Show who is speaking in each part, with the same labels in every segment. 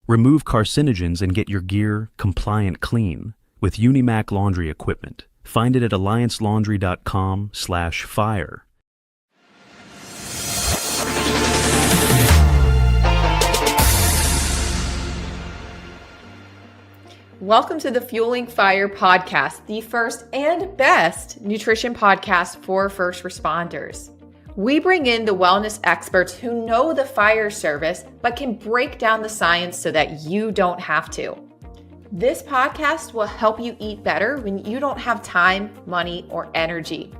Speaker 1: Remove carcinogens and get your gear compliant clean with Unimac laundry equipment. Find it at alliancelaundry.com/fire.
Speaker 2: Welcome to the Fueling Fire podcast, the first and best nutrition podcast for first responders. We bring in the wellness experts who know the fire service, but can break down the science so that you don't have to. This podcast will help you eat better when you don't have time, money, or energy.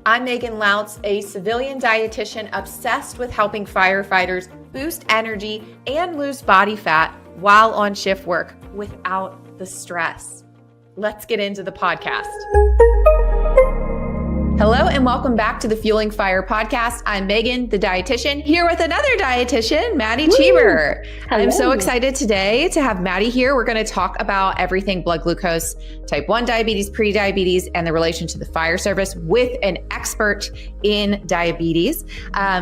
Speaker 2: I'm Megan Lautz, a civilian dietitian obsessed with helping firefighters boost energy and lose body fat while on shift work without the stress. Let's get into the podcast. Hello and welcome back to the Fueling Fire podcast. I'm Megan, the dietitian, here with another dietitian, Madi Cheever. I'm so excited today to have Madi here. We're going to talk about everything blood glucose, type 1 diabetes, prediabetes, and the relation to the fire service with an expert in diabetes.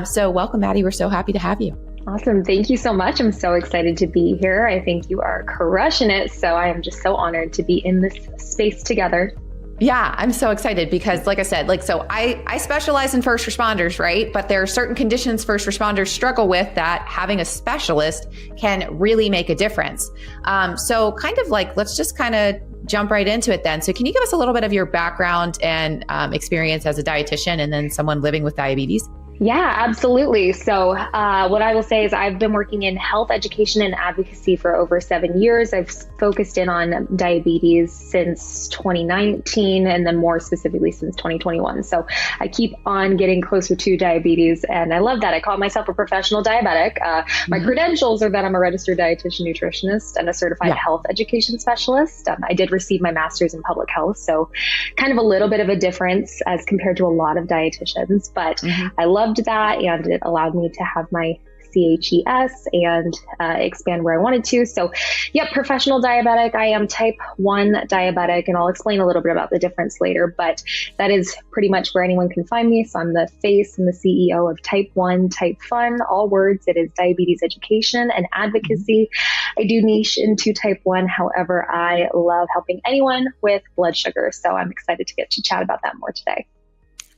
Speaker 2: So welcome, Madi. We're so happy to have you.
Speaker 3: Awesome. Thank you so much. I'm so excited to be here. I think you are crushing it. So I am just so honored to be in this space together.
Speaker 2: Yeah, I'm so excited because like I said, I specialize in first responders, right? But there are certain conditions first responders struggle with that having a specialist can really make a difference. So let's just kind of jump right into it then. So can you give us a little bit of your background and experience as a dietitian and then someone living with diabetes?
Speaker 3: Yeah, absolutely. So what I will say is I've been working in health education and advocacy for over 7 years. I've focused in on diabetes since 2019 and then more specifically since 2021. So I keep on getting closer to diabetes and I love that. I call myself a professional diabetic. My credentials are that I'm a registered dietitian nutritionist and a certified health education specialist. I did receive my master's in public health. So kind of a little bit of a difference as compared to a lot of dietitians, but I loved that and it allowed me to have my CHES and expand where I wanted to. So professional diabetic. I am type 1 diabetic and I'll explain a little bit about the difference later, but that is pretty much where anyone can find me. So I'm the face and the CEO of Type 1, Type Fun, all words. It is diabetes education and advocacy. I do niche into type 1. However, I love helping anyone with blood sugar. So I'm excited to get to chat about that more today.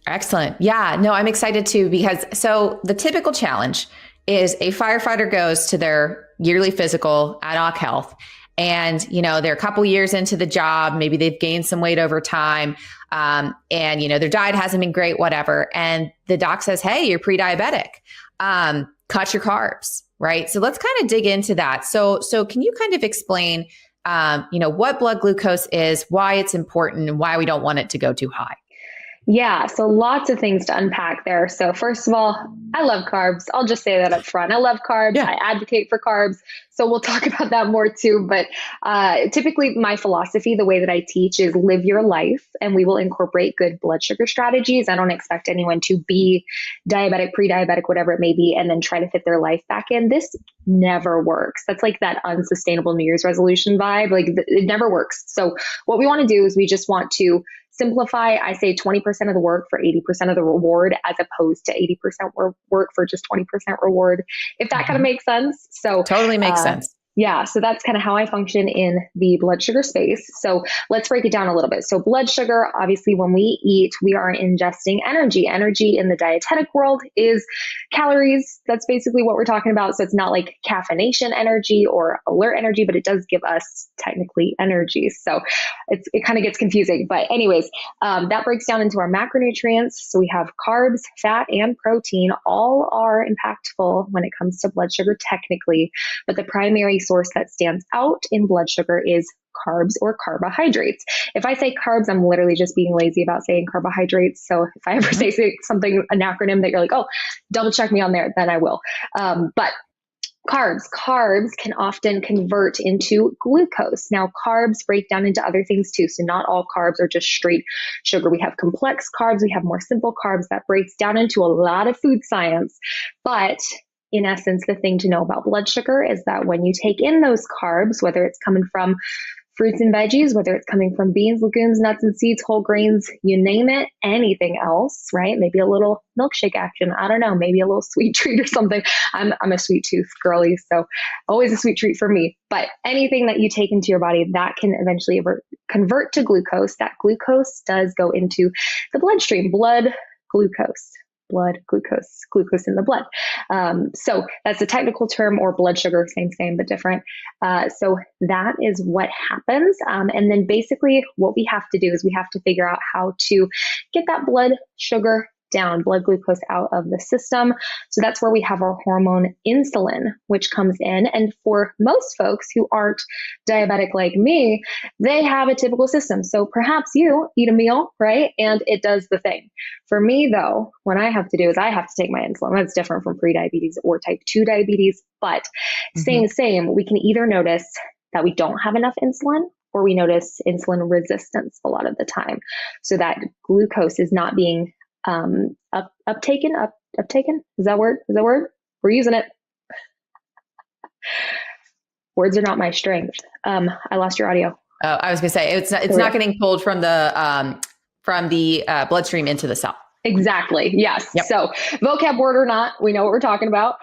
Speaker 2: Excellent. Yeah, no, I'm excited too, because so the typical challenge is a firefighter goes to their yearly physical ad hoc health and, they're a couple years into the job, maybe they've gained some weight over time. And, their diet hasn't been great, whatever. And the doc says, hey, you're pre-diabetic, cut your carbs, right? So let's kind of dig into that. So can you kind of explain, what blood glucose is, why it's important and why we don't want it to go too high?
Speaker 3: Yeah, so lots of things to unpack there. So first of all, I love carbs. I'll just say that up front. I love carbs. I advocate for carbs. So we'll talk about that more too. But typically my philosophy, the way that I teach is live your life and we will incorporate good blood sugar strategies. I don't expect anyone to be diabetic, pre-diabetic, whatever it may be, and then try to fit their life back in. This never works. That's like that unsustainable New Year's resolution vibe. Like it never works. So what we want to do is we just want to simplify. I say 20% of the work for 80% of the reward, as opposed to 80% work for just 20% reward, if that kind of makes sense. So
Speaker 2: totally makes sense.
Speaker 3: Yeah, so that's kind of how I function in the blood sugar space. So let's break it down a little bit. So blood sugar, obviously, when we eat, we are ingesting energy. Energy in the dietetic world is calories. That's basically what we're talking about. So it's not like caffeination energy or alert energy, but it does give us technically energy. So it kind of gets confusing. But anyways, that breaks down into our macronutrients. So we have carbs, fat, and protein. All are impactful when it comes to blood sugar technically, but the primary source that stands out in blood sugar is carbs or carbohydrates. If I say carbs, I'm literally just being lazy about saying carbohydrates. So if I ever say something, an acronym that you're like, oh, double check me on there, then I will. But carbs can often convert into glucose. Now, carbs break down into other things too. So not all carbs are just straight sugar. We have complex carbs. We have more simple carbs that breaks down into a lot of food science. But in essence, the thing to know about blood sugar is that when you take in those carbs, whether it's coming from fruits and veggies, whether it's coming from beans, legumes, nuts and seeds, whole grains, you name it, anything else, right? Maybe a little milkshake action. I don't know, maybe a little sweet treat or something. I'm a sweet tooth girly, so always a sweet treat for me. But anything that you take into your body that can eventually convert to glucose, that glucose does go into the bloodstream, glucose in the blood. So that's a technical term, or blood sugar, same, but different. So that is what happens. And then basically what we have to do is we have to figure out how to get that blood sugar down, blood glucose out of the system. So that's where we have our hormone insulin, which comes in. And for most folks who aren't diabetic like me, they have a typical system. So perhaps you eat a meal, right? And it does the thing. For me though, what I have to do is I have to take my insulin. That's different from prediabetes or type 2 diabetes, but same. We can either notice that we don't have enough insulin, or we notice insulin resistance a lot of the time. So that glucose is not being uptaken. Is that word? We're using it. Words are not my strength. I lost your audio.
Speaker 2: Oh, I was going to say it's not getting pulled from the bloodstream into the cell.
Speaker 3: Exactly. Yes. Yep. So vocab word or not, we know what we're talking about.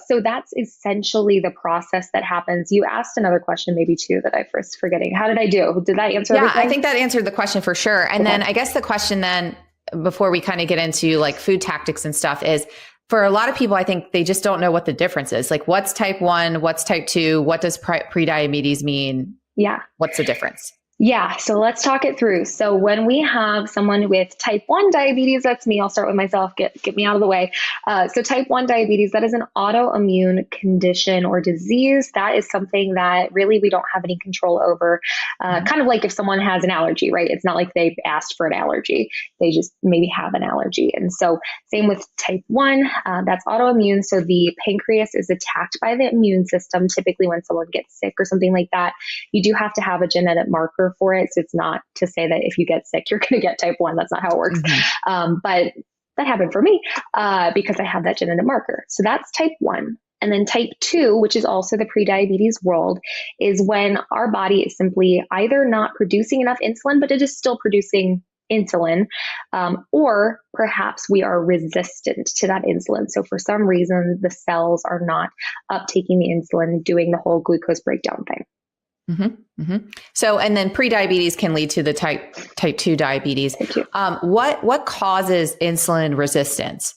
Speaker 3: So that's essentially the process that happens. You asked another question maybe too that I first forgetting. How did I do? Did that answer everything?
Speaker 2: I think that answered the question for sure. And then I guess the question then, before we kind of get into like food tactics and stuff, is for a lot of people, I think they just don't know what the difference is. Like, what's type 1, what's type 2, what does prediabetes mean? Yeah. What's the difference?
Speaker 3: Yeah. So let's talk it through. So when we have someone with type 1 diabetes, that's me. I'll start with myself. Get me out of the way. So type 1 diabetes, that is an autoimmune condition or disease. That is something that really we don't have any control over. Kind of like if someone has an allergy, right? It's not like they've asked for an allergy. They just maybe have an allergy. And so same with type 1, that's autoimmune. So the pancreas is attacked by the immune system. Typically when someone gets sick or something like that, you do have to have a genetic marker for it. So it's not to say that if you get sick, you're going to get type 1. That's not how it works. But that happened for me because I have that genetic marker. So that's type 1. And then type 2, which is also the prediabetes world, is when our body is simply either not producing enough insulin, but it is still producing insulin, or perhaps we are resistant to that insulin. So for some reason, the cells are not uptaking the insulin, doing the whole glucose breakdown thing.
Speaker 2: So, and then prediabetes can lead to the type 2 diabetes. What causes insulin resistance?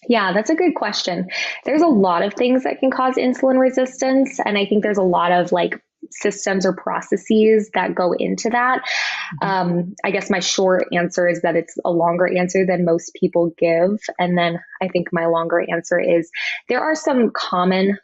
Speaker 3: Yeah, that's a good question. There's a lot of things that can cause insulin resistance. And I think there's a lot of like systems or processes that go into that. I guess my short answer is that it's a longer answer than most people give. And then I think my longer answer is there are some common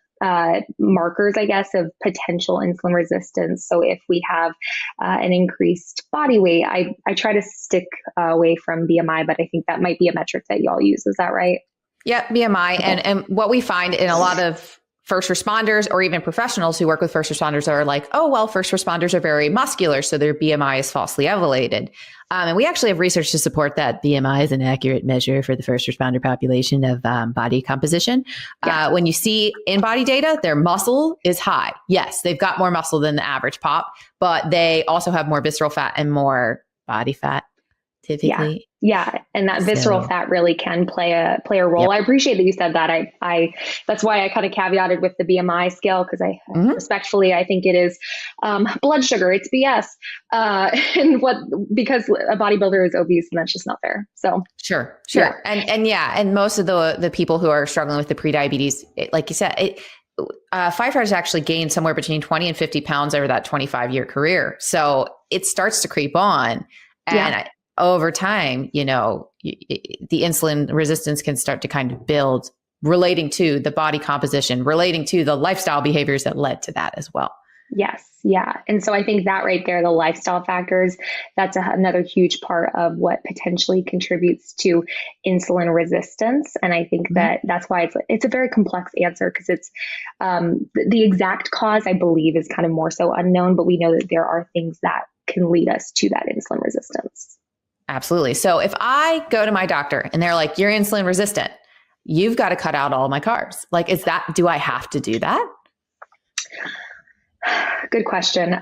Speaker 3: markers, I guess, of potential insulin resistance. So if we have an increased body weight, I try to stick away from BMI, but I think that might be a metric that y'all use. Is that right?
Speaker 2: Yeah, BMI. Okay. And what we find in a lot of first responders or even professionals who work with first responders are like, oh, well, first responders are very muscular, so their BMI is falsely elevated. And we actually have research to support that BMI is an accurate measure for the first responder population of body composition. Yeah. When you see in-body data, their muscle is high. Yes, they've got more muscle than the average pop, but they also have more visceral fat and more body fat typically.
Speaker 3: Yeah. And that visceral fat really can play a role. Yep. I appreciate that you said that. I that's why I kind of caveated with the BMI scale, because respectfully, I think it is blood sugar. It's BS. Because a bodybuilder is obese, and that's just not fair. So
Speaker 2: sure. Yeah. And most of the people who are struggling with the prediabetes, like you said, firefighters actually gain somewhere between 20 and 50 pounds over that 25-year career. So it starts to creep on. And over time, the insulin resistance can start to kind of build, relating to the body composition, relating to the lifestyle behaviors that led to that as well.
Speaker 3: Yes. Yeah. And so I think that right there, the lifestyle factors, that's another huge part of what potentially contributes to insulin resistance. And I think that's why it's a very complex answer, because it's the exact cause, I believe, is kind of more so unknown, but we know that there are things that can lead us to that insulin resistance.
Speaker 2: Absolutely. So if I go to my doctor and they're like, you're insulin resistant, you've got to cut out all my carbs. Like, do I have to do that?
Speaker 3: Good question.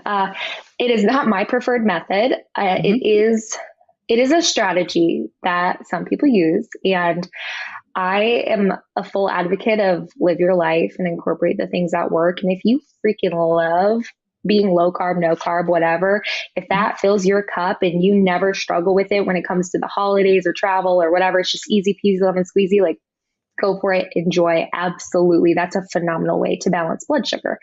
Speaker 3: It is not my preferred method. It is a strategy that some people use, and I am a full advocate of live your life and incorporate the things that work. And if you freaking love being low carb, no carb, whatever, if that fills your cup and you never struggle with it when it comes to the holidays or travel or whatever, it's just easy peasy, lemon squeezy, like go for it, enjoy. Absolutely. That's a phenomenal way to balance blood sugar.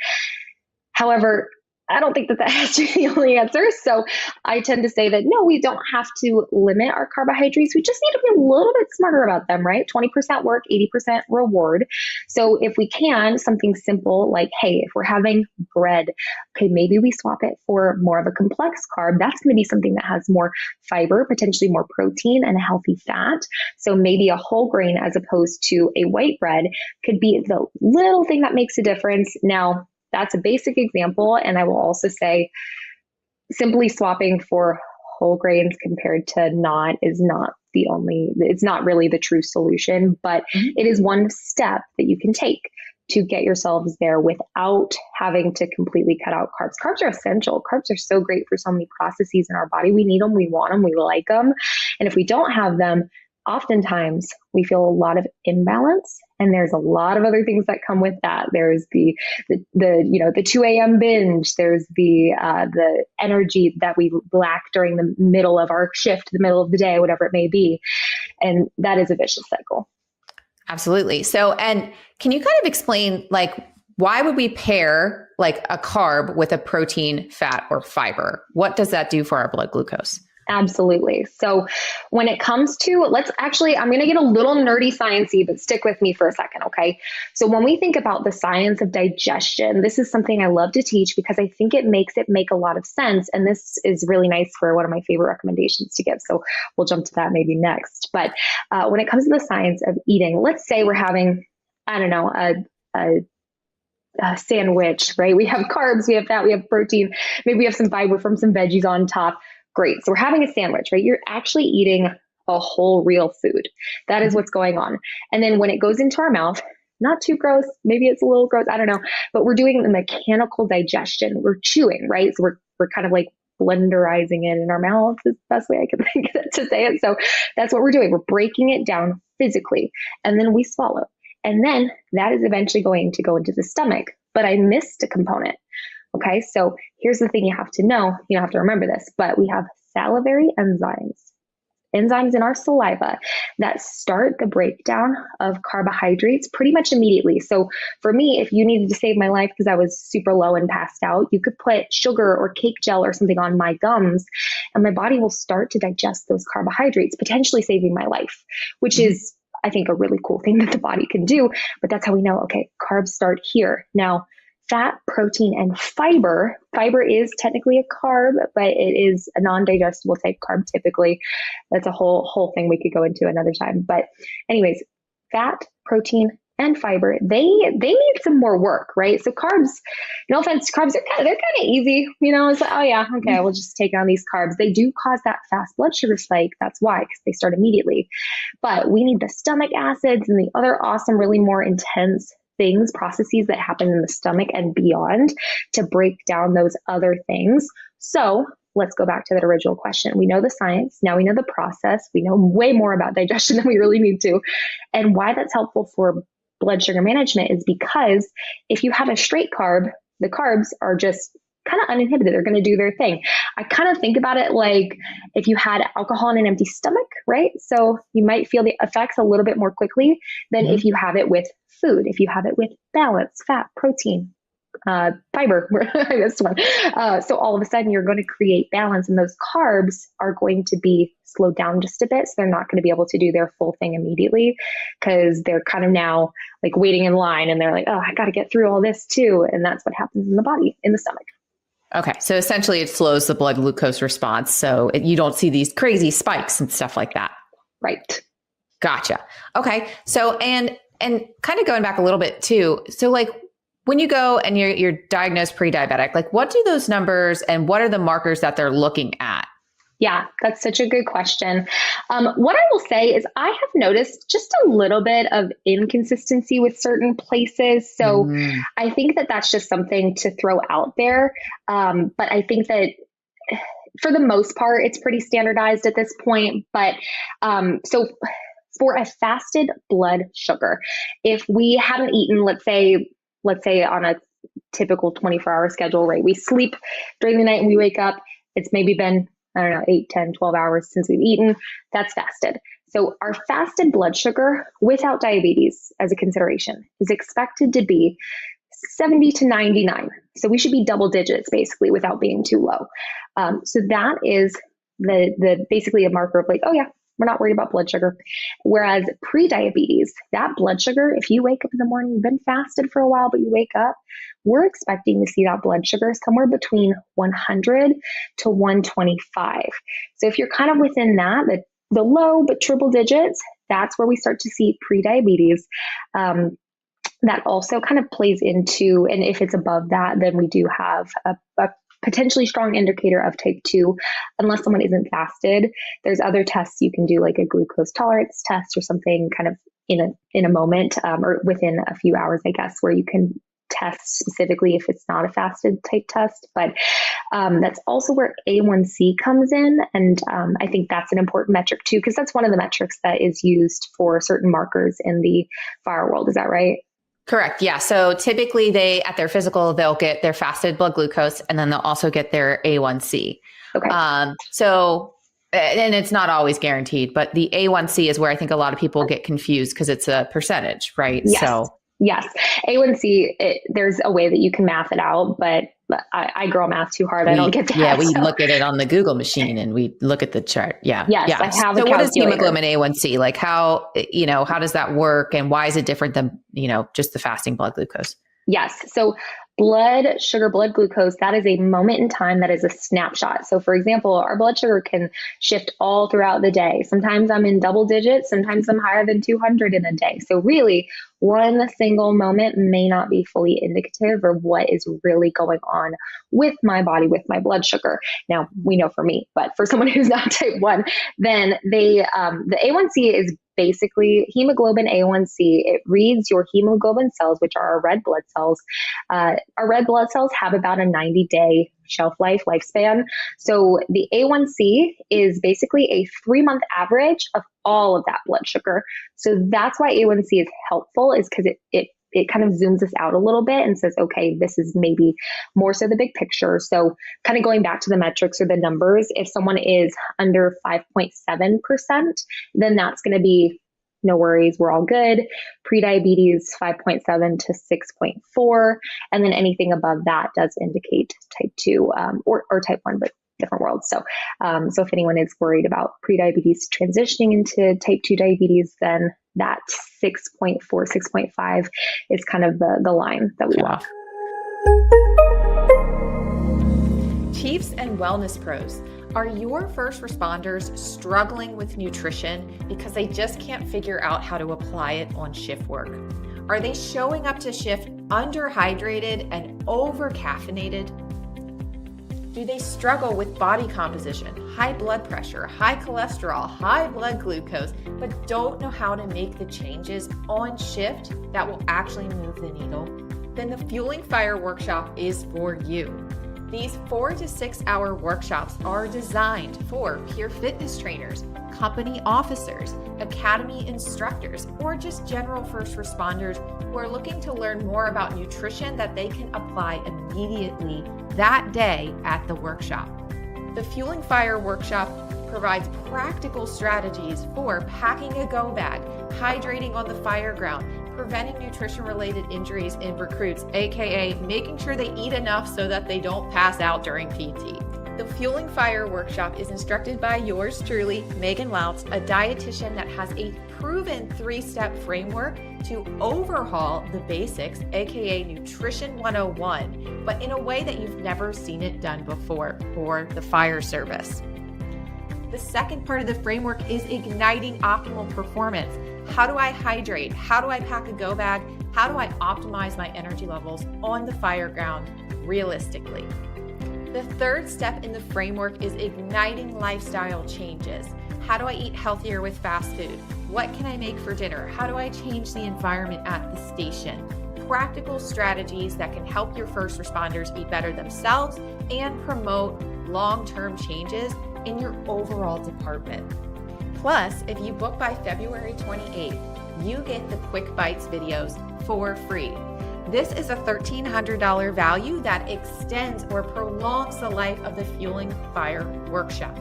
Speaker 3: However, I don't think that that has to be the only answer. So I tend to say that no, we don't have to limit our carbohydrates. We just need to be a little bit smarter about them, right? 20% work, 80% reward. So if we can, something simple like, hey, if we're having bread, okay, maybe we swap it for more of a complex carb. That's going to be something that has more fiber, potentially more protein and a healthy fat. So maybe a whole grain as opposed to a white bread could be the little thing that makes a difference. Now, that's a basic example. And I will also say simply swapping for whole grains compared to not is not it's not really the true solution, but it is one step that you can take to get yourselves there without having to completely cut out carbs. Carbs are essential. Carbs are so great for so many processes in our body. We need them, we want them, we like them. And if we don't have them, oftentimes we feel a lot of imbalance, and there's a lot of other things that come with that. There's the 2 a.m. binge. There's the energy that we lack during the middle of our shift, the middle of the day, whatever it may be, and that is a vicious cycle.
Speaker 2: Absolutely. So, and can you kind of explain, like, why would we pair like a carb with a protein, fat, or fiber? What does that do for our blood glucose?
Speaker 3: Absolutely. So when it comes to, I'm going to get a little nerdy sciencey, but stick with me for a second. Okay. So when we think about the science of digestion, this is something I love to teach because I think it makes it make a lot of sense. And this is really nice for one of my favorite recommendations to give. So we'll jump to that maybe next. But when it comes to the science of eating, let's say we're having, I don't know, a sandwich, right? We have carbs, we have fat, we have protein, maybe we have some fiber from some veggies on top. Great. So we're having a sandwich, right? You're actually eating a whole real food. That is what's going on. And then when it goes into our mouth, not too gross, maybe it's a little gross, I don't know, but we're doing the mechanical digestion. We're chewing, right? So we're kind of like blenderizing it in our mouth is the best way I can think to say it. So that's what we're doing. We're breaking it down physically, and then we swallow. And then that is eventually going to go into the stomach. But I missed a component. Okay, so here's the thing you have to know. You don't have to remember this, but we have salivary enzymes in our saliva that start the breakdown of carbohydrates pretty much immediately. So for me, if you needed to save my life because I was super low and passed out, you could put sugar or cake gel or something on my gums, and my body will start to digest those carbohydrates, potentially saving my life, which is, I think, a really cool thing that the body can do. But that's how we know, okay, carbs start here. Now, fat, protein, and fiber. Fiber is technically a carb, but it is a non-digestible type carb typically. That's a whole thing we could go into another time. But anyways, fat, protein, and fiber, they need some more work, right? So carbs, no offense, carbs they're kind of easy, it's like, oh yeah, okay, we'll just take on these carbs. They do cause that fast blood sugar spike. That's why, because they start immediately. But we need the stomach acids and the other awesome, really more intense processes that happen in the stomach and beyond to break down those other things. So let's go back to that original question. We know the science. Now we know the process. We know way more about digestion than we really need to. And why that's helpful for blood sugar management is because if you have a straight carb, the carbs are just kind of uninhibited. They're going to do their thing. I kind of think about it like if you had alcohol in an empty stomach, right? So you might feel the effects a little bit more quickly than if you have it with food, if you have it with balance, fat, protein, fiber, I missed one. So all of a sudden you're going to create balance, and those carbs are going to be slowed down just a bit. So they're not going to be able to do their full thing immediately because they're kind of now like waiting in line, and they're like, oh, I got to get through all this too. And that's what happens in the body, in the stomach.
Speaker 2: Okay. So essentially it slows the blood glucose response. So you don't see these crazy spikes and stuff like that.
Speaker 3: Right.
Speaker 2: Gotcha. Okay. So, and kind of going back a little bit too. So like when you go and you're diagnosed pre-diabetic, like what do those numbers and what are the markers that they're looking at?
Speaker 3: Yeah, that's such a good question. What I will say is I have noticed just a little bit of inconsistency with certain places. So I think that that's just something to throw out there. But I think that for the most part, it's pretty standardized at this point. But so for a fasted blood sugar, if we haven't eaten, let's say on a typical 24-hour schedule, right? We sleep during the night and we wake up. It's maybe been, I don't know, 8, 10, 12 hours since we've eaten. That's fasted. So our fasted blood sugar without diabetes as a consideration is expected to be 70 to 99. So we should be double digits basically without being too low. So that is the basically a marker of like, oh yeah, we're not worried about blood sugar. Whereas pre-diabetes, that blood sugar, if you wake up in the morning, you've been fasted for a while, but you wake up, we're expecting to see that blood sugar somewhere between 100 to 125. So if you're kind of within that, the low but triple digits, that's where we start to see pre-diabetes. That also kind of plays into, and if it's above that, then we do have a potentially strong indicator of type 2, unless someone isn't fasted. There's other tests you can do, like a glucose tolerance test or something kind of in a moment, or within a few hours, I guess, where you can test specifically if it's not a fasted type test. But that's also where A1C comes in. And I think that's an important metric too, because that's one of the metrics that is used for certain markers in the fire world. Is that right?
Speaker 2: Correct. Yeah. So typically at their physical, they'll get their fasted blood glucose and then they'll also get their A1C.
Speaker 3: Okay.
Speaker 2: And it's not always guaranteed, but the A1C is where I think a lot of people get confused because it's a percentage, right?
Speaker 3: Yes. Yes. A1C, there's a way that you can math it out, but I girl math too hard. I don't get that.
Speaker 2: Yeah, we look at it on the Google machine and we look at the chart. Yeah.
Speaker 3: Yes,
Speaker 2: yeah.
Speaker 3: I have
Speaker 2: So
Speaker 3: a
Speaker 2: what is
Speaker 3: calculator.
Speaker 2: hemoglobin A1C? Like how does that work and why is it different than, just the fasting blood glucose?
Speaker 3: Yes. So blood sugar, blood glucose, that is a moment in time. That is a snapshot. So for example, our blood sugar can shift all throughout the day. Sometimes I'm in double digits. Sometimes I'm higher than 200 in a day. So really one single moment may not be fully indicative of what is really going on with my body, with my blood sugar. Now we know for me, but for someone who's not type 1, then the A1C is basically hemoglobin A1C. It reads your hemoglobin cells, which are our red blood cells. Our red blood cells have about a 90-day shelf lifespan. So the A1C is basically a 3-month average of all of that blood sugar. So that's why A1C is helpful, is because it kind of zooms us out a little bit and says, okay, this is maybe more so the big picture. So kind of going back to the metrics or the numbers, if someone is under 5.7%, then that's going to be no worries, we're all good. Pre-diabetes, 5.7 to 6.4. And then anything above that does indicate type 2 or type 1, but different worlds. So if anyone is worried about pre-diabetes transitioning into type 2 diabetes, then that 6.4, 6.5 is kind of the line that we walk.
Speaker 2: Chiefs and wellness pros. Are your first responders struggling with nutrition because they just can't figure out how to apply it on shift work? Are they showing up to shift underhydrated and over-caffeinated? Do they struggle with body composition, high blood pressure, high cholesterol, high blood glucose, but don't know how to make the changes on shift that will actually move the needle? Then the Fueling Fire workshop is for you. These 4 to 6 hour workshops are designed for peer fitness trainers, company officers, academy instructors, or just general first responders who are looking to learn more about nutrition that they can apply immediately that day at the workshop. The Fueling Fire workshop provides practical strategies for packing a go bag, hydrating on the fire ground, preventing nutrition-related injuries in recruits, aka making sure they eat enough so that they don't pass out during PT. The Fueling Fire workshop is instructed by yours truly, Megan Lautz, a dietitian that has a proven 3-step framework to overhaul the basics, aka Nutrition 101, but in a way that you've never seen it done before for the fire service. The second part of the framework is igniting optimal performance. How do I hydrate? How do I pack a go bag? How do I optimize my energy levels on the fire ground realistically? The third step in the framework is igniting lifestyle changes. How do I eat healthier with fast food? What can I make for dinner? How do I change the environment at the station? Practical strategies that can help your first responders be better themselves and promote long-term changes in your overall department. Plus, if you book by February 28th, you get the Quick Bites videos for free. This is a $1,300 value that extends or prolongs the life of the Fueling Fire workshop.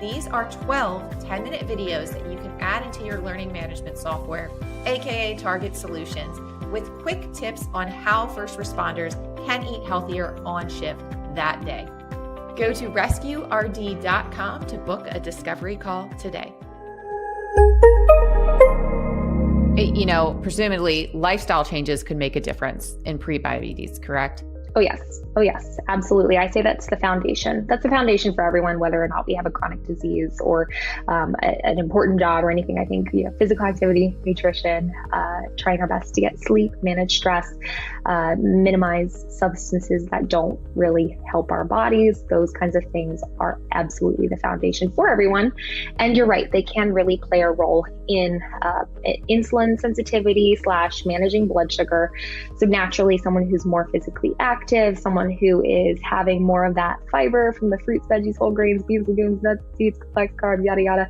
Speaker 2: These are 12 10-minute videos that you can add into your learning management software, aka Target Solutions, with quick tips on how first responders can eat healthier on shift that day. Go to rescuerd.com to book a discovery call today. Presumably lifestyle changes could make a difference in prediabetes, correct?
Speaker 3: Oh, yes, absolutely. I say that's the foundation. That's the foundation for everyone, whether or not we have a chronic disease or an important job or anything. I think, physical activity, nutrition, trying our best to get sleep, manage stress, minimize substances that don't really help our bodies. Those kinds of things are absolutely the foundation for everyone. And you're right, they can really play a role in insulin sensitivity / managing blood sugar. So naturally, someone who's more physically active, someone who is having more of that fiber from the fruits, veggies, whole grains, beans, legumes, nuts, seeds, complex carbs, yada, yada,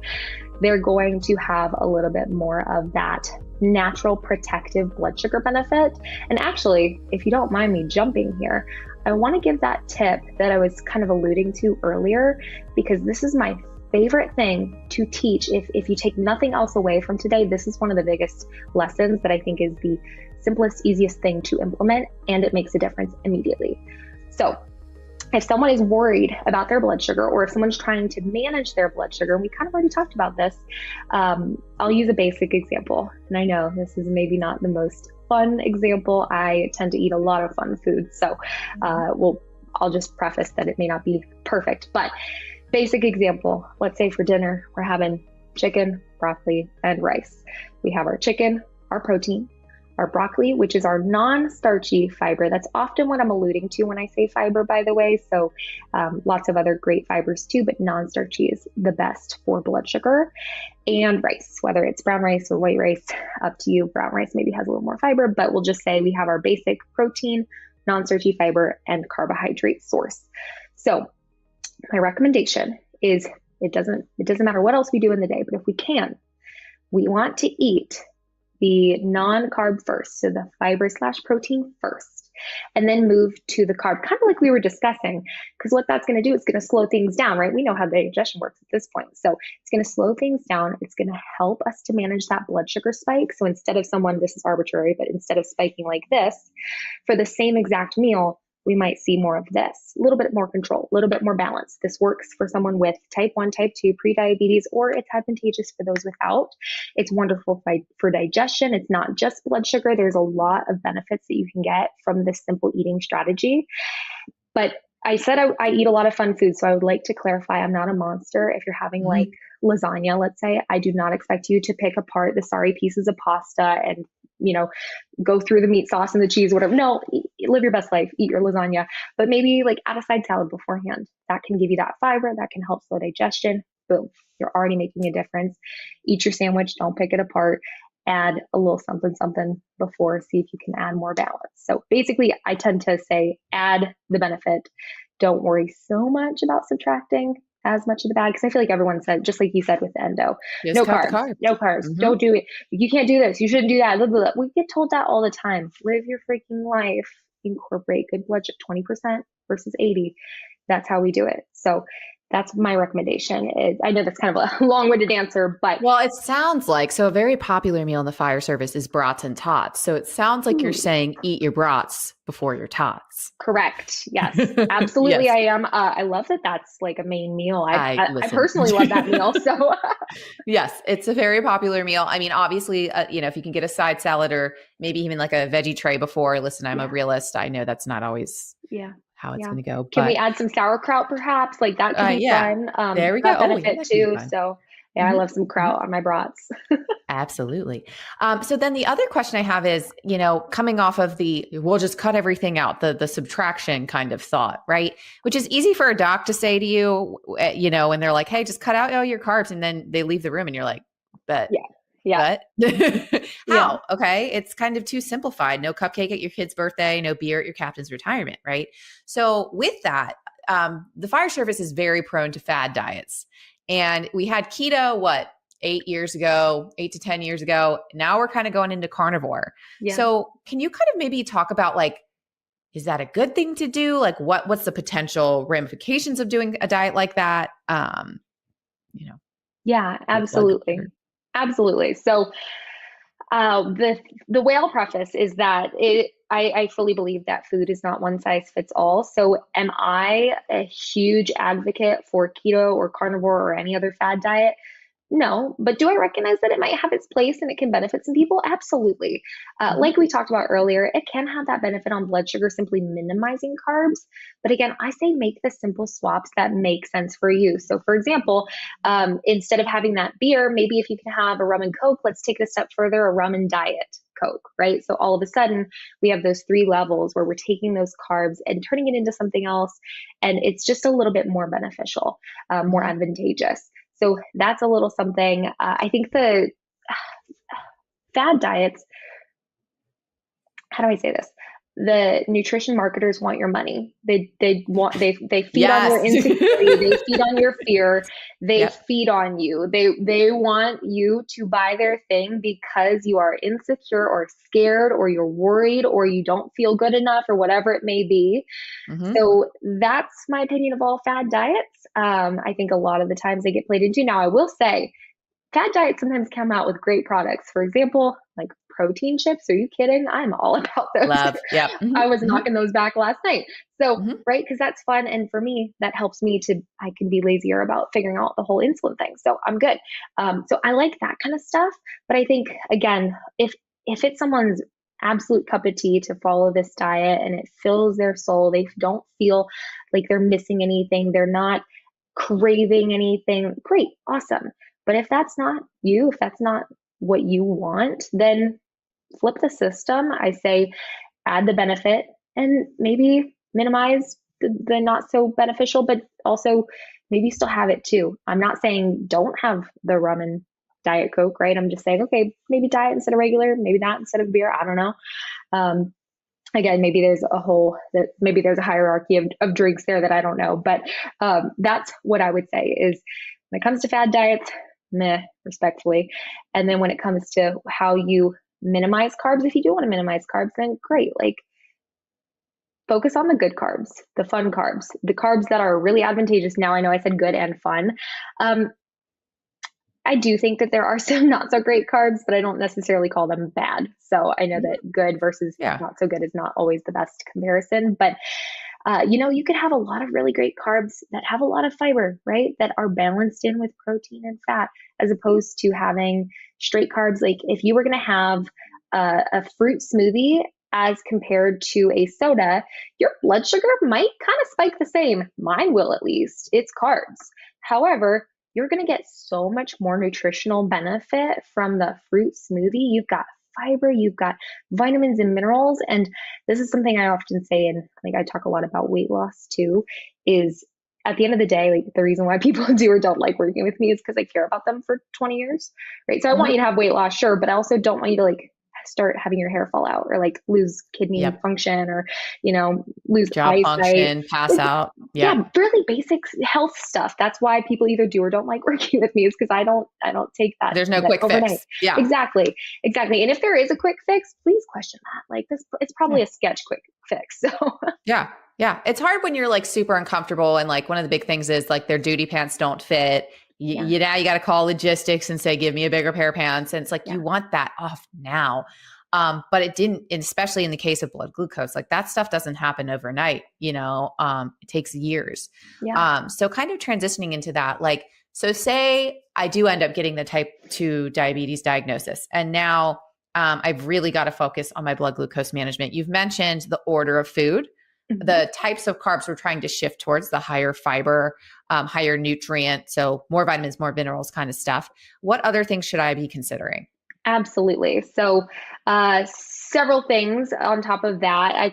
Speaker 3: they're going to have a little bit more of that natural protective blood sugar benefit. And actually, if you don't mind me jumping here, I want to give that tip that I was kind of alluding to earlier, because this is my favorite thing to teach. If you take nothing else away from today, this is one of the biggest lessons that I think is the simplest, easiest thing to implement, and it makes a difference immediately. So if someone is worried about their blood sugar, or if someone's trying to manage their blood sugar, and we kind of already talked about this, I'll use a basic example. And I know this is maybe not the most fun example. I tend to eat a lot of fun food. So I'll just preface that it may not be perfect, but basic example, let's say for dinner, we're having chicken, broccoli, and rice. We have our chicken, our protein, our broccoli, which is our non-starchy fiber. That's often what I'm alluding to when I say fiber, by the way. So lots of other great fibers too, but non-starchy is the best for blood sugar. And rice, whether it's brown rice or white rice, up to you. Brown rice maybe has a little more fiber, but we'll just say we have our basic protein, non-starchy fiber, and carbohydrate source. So my recommendation is it doesn't matter what else we do in the day, but if we want to eat the non-carb first, so the fiber / protein first, and then move to the carb, kind of like we were discussing, because what that's going to do is going to slow things down, right? We know how digestion works at this point. So it's going to slow things down. It's going to help us to manage that blood sugar spike. So instead of this is arbitrary, but instead of spiking like this, for the same exact meal, we might see more of this, a little bit more control, a little bit more balance. This works for someone with type 1, type 2, prediabetes, or it's advantageous for those without. It's wonderful for digestion. It's not just blood sugar. There's a lot of benefits that you can get from this simple eating strategy. But I said I eat a lot of fun food, so I would like to clarify I'm not a monster. If you're having like lasagna, let's say, I do not expect you to pick apart the sorry pieces of pasta and go through the meat sauce and the cheese, whatever. No, live your best life, eat your lasagna, but maybe like add a side salad beforehand. That can give you that fiber, that can help slow digestion. Boom, you're already making a difference. Eat your sandwich, don't pick it apart. Add a little something before, see if you can add more balance. So basically, I tend to say add the benefit. Don't worry so much about subtracting as much of the bad, because I feel like everyone said, just like you said with the endo, no carbs, no carbs, don't do it. You can't do this. You shouldn't do that. Blah, blah, blah. We get told that all the time. Live your freaking life. Incorporate good blood sugar, 20% versus 80. That's how we do it. So that's my recommendation. I know that's kind of a long-winded answer, but.
Speaker 2: Well, it sounds like, so a very popular meal in the fire service is brats and tots. So it sounds like you're saying eat your brats before your tots.
Speaker 3: Correct. Yes, absolutely. Yes. I am. I love that that's like a main meal. I personally love that meal. So
Speaker 2: yes, it's a very popular meal. I mean, obviously, if you can get a side salad or maybe even like a veggie tray before, listen, I'm a realist. I know that's not always how it's going to go.
Speaker 3: Can we add some sauerkraut perhaps? Like that could be fun.
Speaker 2: There we go.
Speaker 3: Benefit too. So Yeah, I love some kraut on my brats.
Speaker 2: Absolutely. So then the other question I have is, coming off of we'll just cut everything out, the subtraction kind of thought, right? Which is easy for a doc to say to you, and they're like, hey, just cut out all your carbs. And then they leave the room and you're like, but,
Speaker 3: Yeah.
Speaker 2: how?
Speaker 3: Yeah.
Speaker 2: Okay. It's kind of too simplified. No cupcake at your kid's birthday, no beer at your captain's retirement, right? So with that, the fire service is very prone to fad diets. And we had keto, 8 to 10 years ago. Now we're kind of going into carnivore.
Speaker 3: Yeah.
Speaker 2: So can you kind of maybe talk about is that a good thing to do? Like what's the potential ramifications of doing a diet like that?
Speaker 3: Yeah, absolutely. Absolutely. So the way I'll preface is that I fully believe that food is not one size fits all. So am I a huge advocate for keto or carnivore or any other fad diet? No, but do I recognize that it might have its place and it can benefit some people? Absolutely. Like we talked about earlier, it can have that benefit on blood sugar, simply minimizing carbs. But again, I say make the simple swaps that make sense for you. So for example, instead of having that beer, maybe if you can have a rum and Coke, let's take it a step further, a rum and diet Coke, right? So all of a sudden we have those 3 levels where we're taking those carbs and turning it into something else. And it's just a little bit more beneficial, more advantageous. So that's a little something. I think the fad diets, how do I say this? The nutrition marketers want your money. They feed on your insecurity. They feed on your fear. They feed on you. They want you to buy their thing because you are insecure or scared or you're worried or you don't feel good enough or whatever it may be. So that's my opinion of all fad diets. I think a lot of the times they get played into. Now I will say fad diets sometimes come out with great products. For example, like protein chips. Are you kidding? I'm all about those.
Speaker 2: Love. Yep.
Speaker 3: I was knocking those back last night. So, right. Cause that's fun. And for me, that helps me I can be lazier about figuring out the whole insulin thing. So I'm good. So I like that kind of stuff. But I think again, if it's someone's absolute cup of tea to follow this diet and it fills their soul, they don't feel like they're missing anything. They're not craving anything. Great. Awesome. But if that's not you, if that's not what you want, then flip the system. I say add the benefit and maybe minimize the not so beneficial, but also maybe still have it too. I'm not saying don't have the rum and diet Coke, right? I'm just saying, okay, maybe diet instead of regular, maybe that instead of beer. I don't know. Again, maybe there's a hierarchy of drinks there that I don't know, but that's what I would say is when it comes to fad diets, meh, respectfully. And then when it comes to how you minimize carbs, if you do want to minimize carbs, then great. Like focus on the good carbs, the fun carbs, the carbs that are really advantageous. Now I know I said good and fun. I do think that there are some not so great carbs, but I don't necessarily call them bad. So I know that good versus not so good is not always the best comparison, but you could have a lot of really great carbs that have a lot of fiber, right? That are balanced in with protein and fat, as opposed to having straight carbs. Like if you were going to have a fruit smoothie as compared to a soda, your blood sugar might kind of spike the same. Mine will, at least. It's carbs. However, you're going to get so much more nutritional benefit from the fruit smoothie. You've got fiber, you've got vitamins and minerals. And this is something I often say, and like I talk a lot about weight loss too, is at the end of the day, like the reason why people do or don't like working with me is because I care about them for 20 years, right? So I want you to have weight loss, sure, but I also don't want you to like start having your hair fall out or like lose kidney function or, lose
Speaker 2: job function, pass out.
Speaker 3: Yeah. Really basic health stuff. That's why people either do or don't like working with me, is because I don't take that.
Speaker 2: There's no quick
Speaker 3: overnight.
Speaker 2: fix. Yeah,
Speaker 3: exactly. And if there is a quick fix, please question that. Like this, it's probably a sketch quick fix. So
Speaker 2: yeah. It's hard when you're like super uncomfortable. And like one of the big things is like their duty pants don't fit. Now you got to call logistics and say, give me a bigger pair of pants. And it's like, you want that off now. But it didn't, especially in the case of blood glucose, like that stuff doesn't happen overnight, it takes years.
Speaker 3: Yeah.
Speaker 2: So kind of transitioning into that, like, so say I do end up getting the type 2 diabetes diagnosis, and now I've really got to focus on my blood glucose management. You've mentioned the order of food. the types of carbs we're trying to shift towards the higher fiber, higher nutrient, so more vitamins, more minerals kind of stuff. What other things should I be considering?
Speaker 3: Absolutely. So, several things on top of that.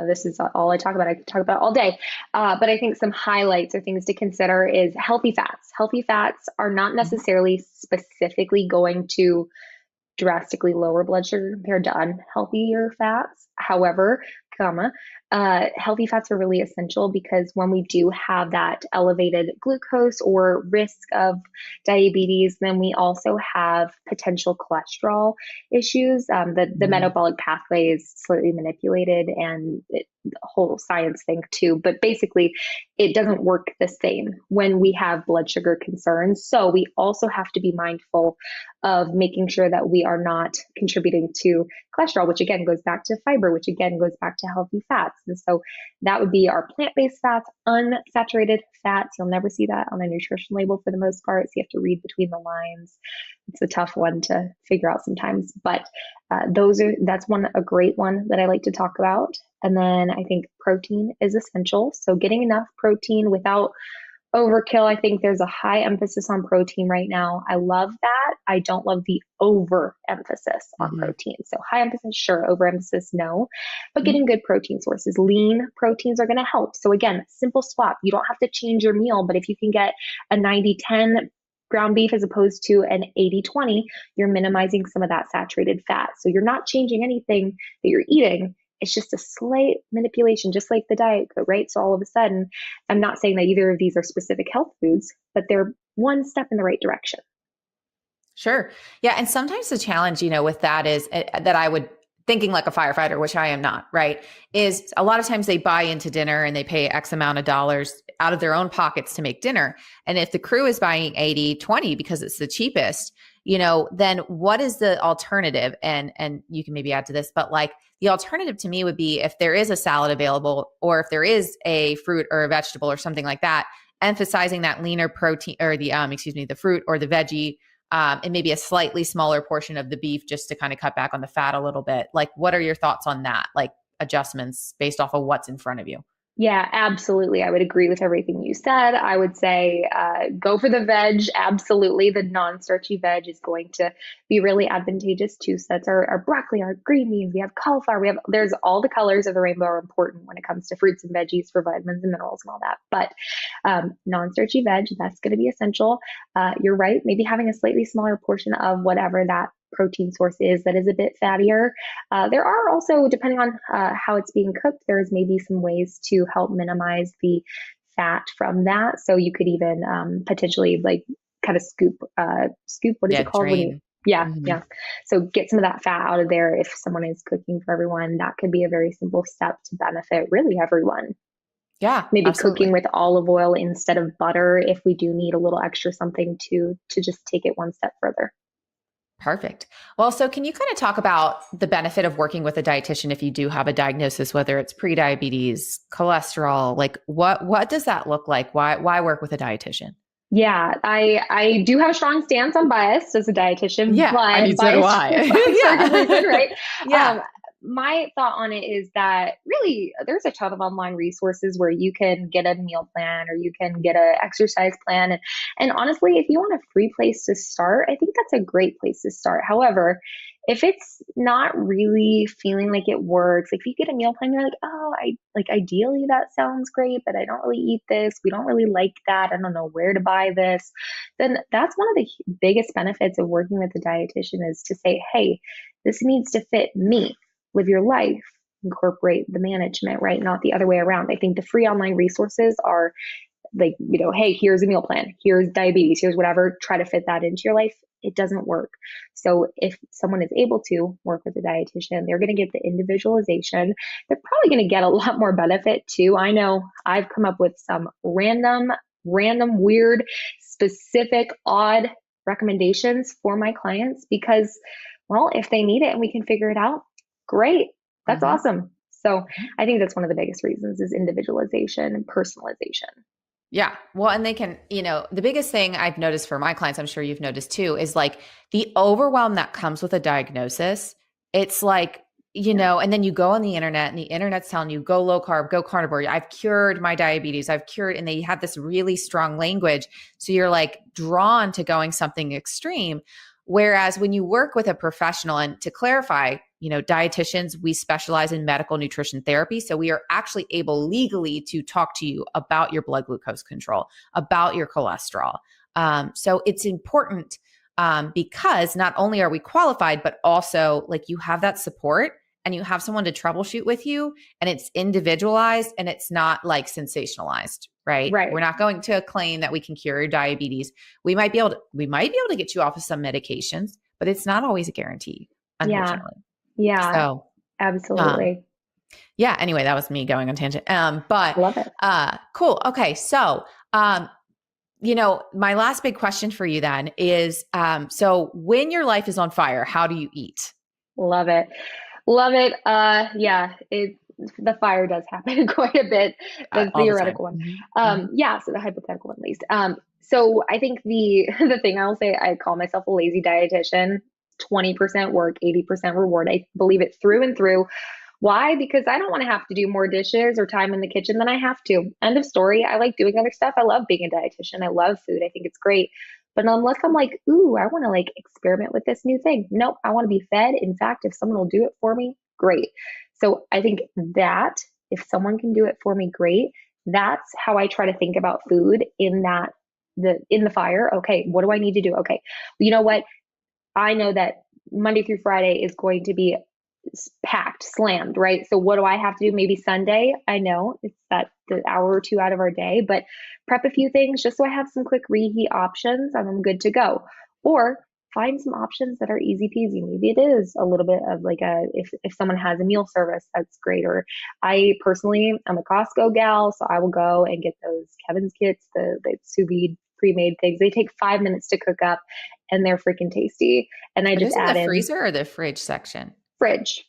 Speaker 3: This is all I talk about. I could talk about all day. But I think some highlights or things to consider is healthy fats. Healthy fats are not necessarily specifically going to drastically lower blood sugar compared to unhealthier fats. However, healthy fats are really essential because when we do have that elevated glucose or risk of diabetes, then we also have potential cholesterol issues. The metabolic pathway is slightly manipulated, and the whole science thing too. But basically, it doesn't work the same when we have blood sugar concerns. So we also have to be mindful of making sure that we are not contributing to cholesterol, which again goes back to fiber, which again goes back to healthy fats. And so that would be our plant-based fats, unsaturated fats. You'll never see that on a nutrition label for the most part. So you have to read between the lines. It's a tough one to figure out sometimes, but that's a great one that I like to talk about. And then I think protein is essential. So getting enough protein without overkill. I think there's a high emphasis on protein right now. I love that. I don't love the overemphasis on protein. So high emphasis, sure. Overemphasis, no. But getting good protein sources, lean proteins are going to help. So again, simple swap. You don't have to change your meal, but if you can get a 90-10 ground beef as opposed to an 80-20, you're minimizing some of that saturated fat. So you're not changing anything that you're eating. It's just a slight manipulation, just like the Diet Coke, right? So all of a sudden, I'm not saying that either of these are specific health foods, but they're one step in the right direction.
Speaker 2: Sure. Yeah. And sometimes the challenge, with that is that I would thinking like a firefighter, which I am not, right, is a lot of times they buy into dinner and they pay X amount of dollars out of their own pockets to make dinner. And if the crew is buying 80-20 because it's the cheapest, then what is the alternative? And you can maybe add to this, but like the alternative to me would be if there is a salad available or if there is a fruit or a vegetable or something like that, emphasizing that leaner protein or the fruit or the veggie, and maybe a slightly smaller portion of the beef just to kind of cut back on the fat a little bit. Like, what are your thoughts on that? Like adjustments based off of what's in front of you?
Speaker 3: Yeah, absolutely. I would agree with everything you said. I would say go for the veg. Absolutely. The non-starchy veg is going to be really advantageous too. So that's our broccoli, our green beans, we have cauliflower, there's all the colors of the rainbow are important when it comes to fruits and veggies for vitamins and minerals and all that. But non-starchy veg, that's going to be essential. You're right. Maybe having a slightly smaller portion of whatever that protein source is that is a bit fattier. There are also, depending on how it's being cooked, there's maybe some ways to help minimize the fat from that. So you could even potentially like kind of scoop, what is it called?
Speaker 2: Drain.
Speaker 3: Yeah. So get some of that fat out of there. If someone is cooking for everyone, that could be a very simple step to benefit really everyone.
Speaker 2: Yeah,
Speaker 3: maybe
Speaker 2: absolutely.
Speaker 3: Cooking with olive oil instead of butter if we do need a little extra something to just take it one step further.
Speaker 2: Perfect. Well, so can you kind of talk about the benefit of working with a dietitian if you do have a diagnosis, whether it's prediabetes, cholesterol, like what does that look like? Why work with a dietitian?
Speaker 3: Yeah, I do have a strong stance on bias as a dietitian.
Speaker 2: Yeah,
Speaker 3: but
Speaker 2: I mean, so do I.
Speaker 3: Yeah. Right?
Speaker 2: Yeah.
Speaker 3: My thought on it is that really there's a ton of online resources where you can get a meal plan or you can get an exercise plan. And honestly, if you want a free place to start, I think that's a great place to start. However, if it's not really feeling like it works, like if you get a meal plan, you're like, ideally that sounds great, but I don't really eat this. We don't really like that. I don't know where to buy this. Then that's one of the biggest benefits of working with a dietitian is to say, hey, this needs to fit me. Live your life, incorporate the management, right? Not the other way around. I think the free online resources are like, hey, here's a meal plan, here's diabetes, here's whatever, try to fit that into your life. It doesn't work. So if someone is able to work with a dietitian, they're going to get the individualization. They're probably going to get a lot more benefit too. I know I've come up with some random, weird, specific, odd recommendations for my clients because, well, if they need it and we can figure it out, great. That's awesome. So I think that's one of the biggest reasons is individualization and personalization.
Speaker 2: Yeah. Well, and they can, the biggest thing I've noticed for my clients, I'm sure you've noticed too, is like the overwhelm that comes with a diagnosis. It's like, and then you go on the internet and the internet's telling you go low carb, go carnivore. I've cured my diabetes. I've cured, and they have this really strong language. So you're like drawn to going something extreme. Whereas when you work with a professional, and to clarify, dietitians, we specialize in medical nutrition therapy. So we are actually able legally to talk to you about your blood glucose control, about your cholesterol. So it's important because not only are we qualified, but also like you have that support and you have someone to troubleshoot with you, and it's individualized and it's not like sensationalized, right?
Speaker 3: Right.
Speaker 2: We're not going to claim that we can cure your diabetes. We might be able to get you off of some medications, but it's not always a guarantee, unfortunately.
Speaker 3: Yeah.
Speaker 2: So
Speaker 3: absolutely.
Speaker 2: Yeah. Anyway, that was me going on tangent. But
Speaker 3: Love it.
Speaker 2: Cool. Okay. So, my last big question for you then is, so when your life is on fire, how do you eat?
Speaker 3: Love it. Love it. Yeah, the fire does happen quite a bit. The theoretical one. Yeah, so the hypothetical one at least. So I think the thing I will say, I call myself a lazy dietitian. 20% work, 80% reward. I believe it through and through. Why? Because I don't want to have to do more dishes or time in the kitchen than I have to. End of story. I like doing other stuff. I love being a dietitian. I love food. I think it's great. But unless I'm like, ooh, I want to like experiment with this new thing. Nope, I want to be fed. In fact, if someone will do it for me, great. So I think that if someone can do it for me, great. That's how I try to think about food in the fire. Okay, what do I need to do? Okay, you know what? I know that Monday through Friday is going to be packed, slammed, right? So what do I have to do? Maybe Sunday. I know it's the hour or two out of our day, but prep a few things just so I have some quick reheat options and I'm good to go. Or find some options that are easy peasy. Maybe it is a little bit of like if someone has a meal service, that's great. Or I'm a Costco gal, so I will go and get those Kevin's kits, the sous vide pre-made things. They take 5 minutes to cook up and they're freaking tasty. And I just add
Speaker 2: the
Speaker 3: in
Speaker 2: freezer or the fridge section?
Speaker 3: Fridge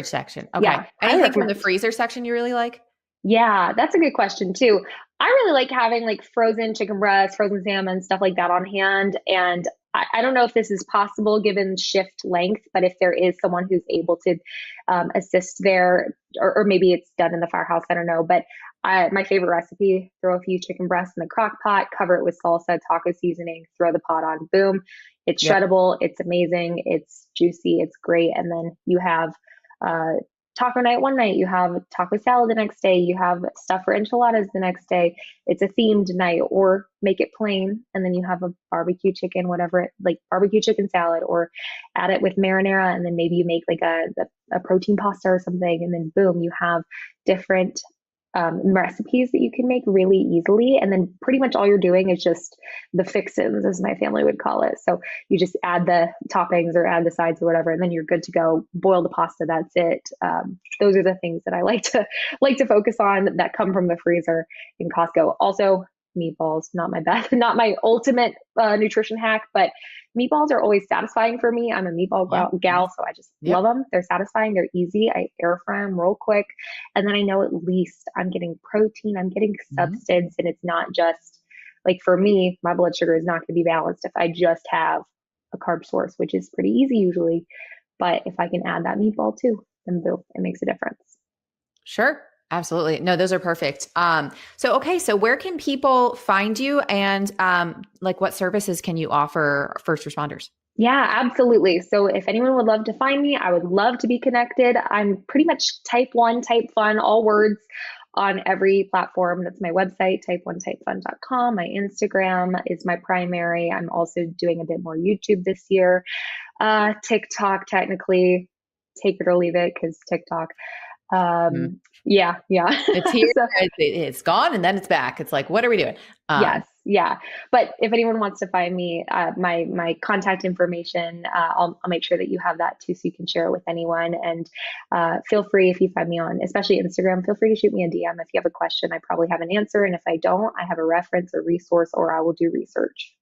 Speaker 2: Section. Okay.
Speaker 3: Yeah,
Speaker 2: Anything from the freezer section you really like?
Speaker 3: Yeah, that's a good question too. I really like having like frozen chicken breasts, frozen salmon, stuff like that on hand. And I don't know if this is possible given shift length, but if there is someone who's able to assist there, or maybe it's done in the firehouse, I don't know. But my favorite recipe, throw a few chicken breasts in the crock pot, cover it with salsa, taco seasoning, throw the pot on, boom. It's shreddable. It's amazing. It's juicy. It's great. And then you have taco night one night, you have taco salad the next day, you have stuff for enchiladas the next day. It's a themed night, or make it plain and then you have a barbecue chicken, whatever, like barbecue chicken salad, or add it with marinara and then maybe you make like a protein pasta or something, and then boom, you have different recipes that you can make really easily. And then pretty much all you're doing is just the fixins, as my family would call it. So you just add the toppings or add the sides or whatever, and then you're good to go. Boil the pasta. That's it. Those are the things that I like to focus on that come from the freezer in Costco. Also, meatballs, not my best, not my ultimate nutrition hack, but meatballs are always satisfying for me. I'm a meatball gal, so I just love them. They're satisfying. They're easy. I air fry them real quick. And then I know at least I'm getting protein, I'm getting substance, and it's not just like, for me, my blood sugar is not going to be balanced if I just have a carb source, which is pretty easy usually. But if I can add that meatball too, then boom, it makes a difference.
Speaker 2: Sure. Absolutely. No, those are perfect. So where can people find you, and like what services can you offer first responders?
Speaker 3: Yeah, absolutely. So if anyone would love to find me, I would love to be connected. I'm pretty much type 1, type fun, all words on every platform. That's my website, type1typefun.com. My Instagram is my primary. I'm also doing a bit more YouTube this year. TikTok, technically, take it or leave it, because TikTok. Yeah.
Speaker 2: It's here, so, it's gone, and then it's back. It's like, what are we doing?
Speaker 3: Yes. Yeah. But if anyone wants to find me, my contact information, I'll make sure that you have that too, so you can share it with anyone. And feel free, if you find me on, especially Instagram, feel free to shoot me a DM. If you have a question, I probably have an answer. And if I don't, I have a reference or resource, or I will do research.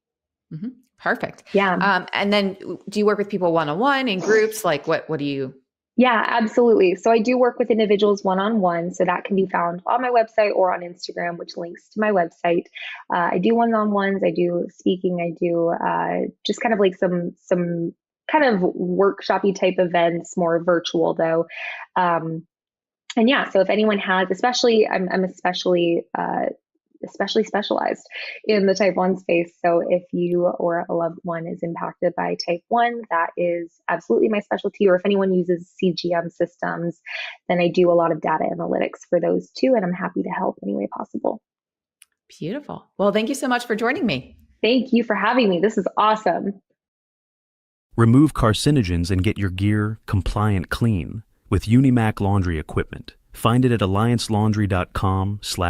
Speaker 2: Mm-hmm. Perfect.
Speaker 3: Yeah.
Speaker 2: And then do you work with people one-on-one, in groups? Like what do you?
Speaker 3: Yeah, absolutely. So I do work with individuals one-on-one. So that can be found on my website or on Instagram, which links to my website. I do one-on-ones. I do speaking. I do just kind of like some kind of workshopy type events, more virtual though. And yeah, so if anyone has, especially, I'm especially specialized in the type 1 space. So if you or a loved one is impacted by type 1, that is absolutely my specialty. Or if anyone uses CGM systems, then I do a lot of data analytics for those too. And I'm happy to help any way possible.
Speaker 2: Beautiful. Well, thank you so much for joining me.
Speaker 3: Thank you for having me. This is awesome.
Speaker 1: Remove carcinogens and get your gear compliant clean with Unimac laundry equipment. Find it at alliancelaundry.com/